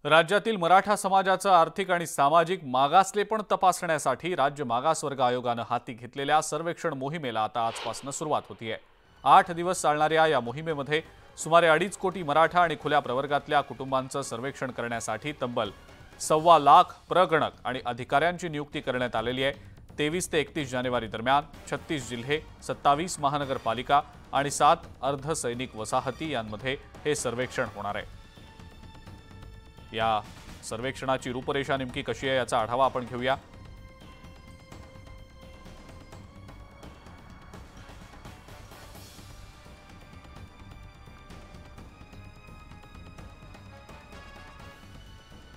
राज्यातील मराठा समाजाचा आर्थिक आणि सामाजिक मागासलेपण तपासण्यासाठी राज्य मागासवर्ग आयोगाने हाती घेतलेल्या सर्वेक्षण मोहिमेला आता आजपासून सुरुवात होतीये। 8 दिवस चालणाऱ्या या मोहिमेमध्ये सुमारे 2.5 कोटी मराठा आणि खुल्या प्रवर्गातल्या कुटुंबांचं सर्वेक्षण करण्यासाठी तब्बल 1.25 लाख प्रगणक आणि अधिकाऱ्यांची नियुक्ती करण्यात आलेली आहे। 23 ते 31 जानेवारी दरम्यान 36 जिल्हे, 27 महानगरपालिका आणि 7 अर्धसैनिक वसाहती यांमध्ये हे सर्वेक्षण होणार आहे। या सर्वेक्षणाची रूपरेषा नेमकी कशी आहे याचा आढावा आपण घेऊया।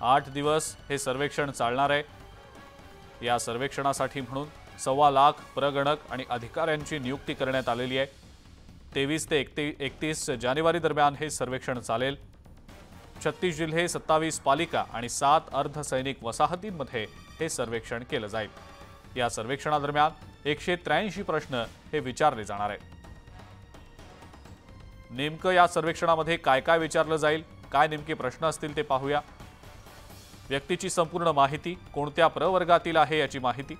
आठ दिवस हे सर्वेक्षण चालणार आहे। या सर्वेक्षणासाठी म्हणून 1.25 लाख प्रगणक आणि अधिकाऱ्यांची नियुक्ती करण्यात आलेली आहे। 23 ते 31 जानेवारी दरम्यान हे सर्वेक्षण चालेल। 36 जिल्हे, 27 पालिका आणि 7 अर्धसैनिक वसाहतींमध्ये हे सर्वेक्षण केलं जाईल। या सर्वेक्षणादरम्यान 183 प्रश्न हे विचारले जाणार आहेत। नेमकं या सर्वेक्षणामध्ये काय काय विचारलं जाईल, काय नेमके प्रश्न असतील ते पाहूया। व्यक्तीची संपूर्ण माहिती, कोणत्या प्रवर्गातील आहे याची माहिती,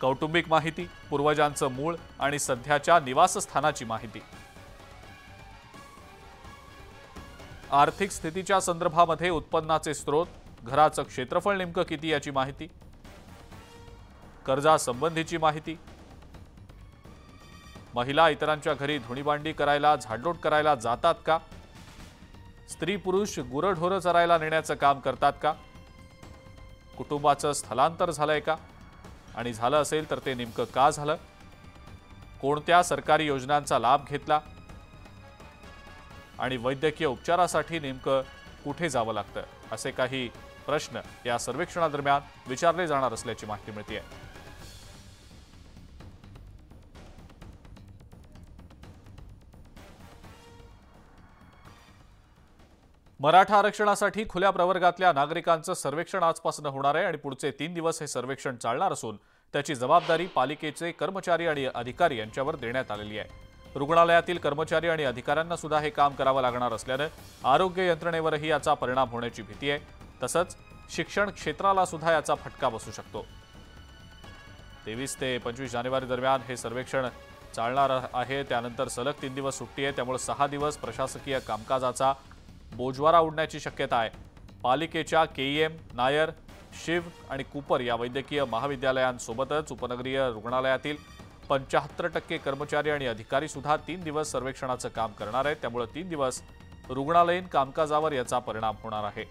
कौटुंबिक माहिती, पूर्वजांचं मूळ आणि सध्याच्या निवासस्थानाची माहिती, आर्थिक स्थितीच्या संदर्भामध्ये उत्पन्नाचे स्रोत, घराचं क्षेत्रफळ नेमकं किती याची माहिती, कर्जासंबंधीची माहिती, महिला इतरांच्या घरी धुणीभांडी करायला, झाडलोट करायला जातात का, स्त्री पुरुष गुरंढोरं चरायला नेण्याचं काम करतात का, कुटुंबाचं स्थलांतर झालंय का आणि झालं असेल तर ते नेमकं का झालं, कोणत्या सरकारी योजनांचा लाभ घेतला आणि वैद्यकीय उपचारासाठी नेमकं कुठे जावं लागतं, असे काही प्रश्न या सर्वेक्षणादरम्यान विचारले जाणार असल्याची माहिती मिळते आहे। मराठा आरक्षणासाठी खुल्या प्रवर्गातल्या नागरिकांचं सर्वेक्षण आजपासून होणार आहे आणि पुढचे 3 दिवस हे सर्वेक्षण चालणार असून त्याची जबाबदारी पालिकेचे कर्मचारी आणि अधिकारी यांच्यावर देण्यात आलेली आहे। रुग्णालयातील कर्मचारी आणि अधिकाऱ्यांना सुद्धा हे काम करावं लागणार असल्याने आरोग्य यंत्रणेवरही याचा परिणाम होण्याची भीती आहे। तसंच शिक्षण क्षेत्राला सुद्धा याचा फटका बसू शकतो। 23 ते 25 जानेवारी दरम्यान हे सर्वेक्षण चालणार आहे। त्यानंतर सलग 3 दिवस सुट्टी आहे, त्यामुळे 6 दिवस प्रशासकीय कामकाजाचा बोजवारा उडण्याची शक्यता आहे। पालिकेच्या केईएम, नायर, शिव आणि कूपर या वैद्यकीय महाविद्यालयांसोबतच उपनगरीय रुग्णालयातील 75% कर्मचारी आणि अधिकारी सुद्धा 3 दिवस सर्वेक्षणाचं काम करणार आहेत। त्यामुळे 3 दिवस रुग्णालयीन कामकाजावर याचा परिणाम होणार आहे।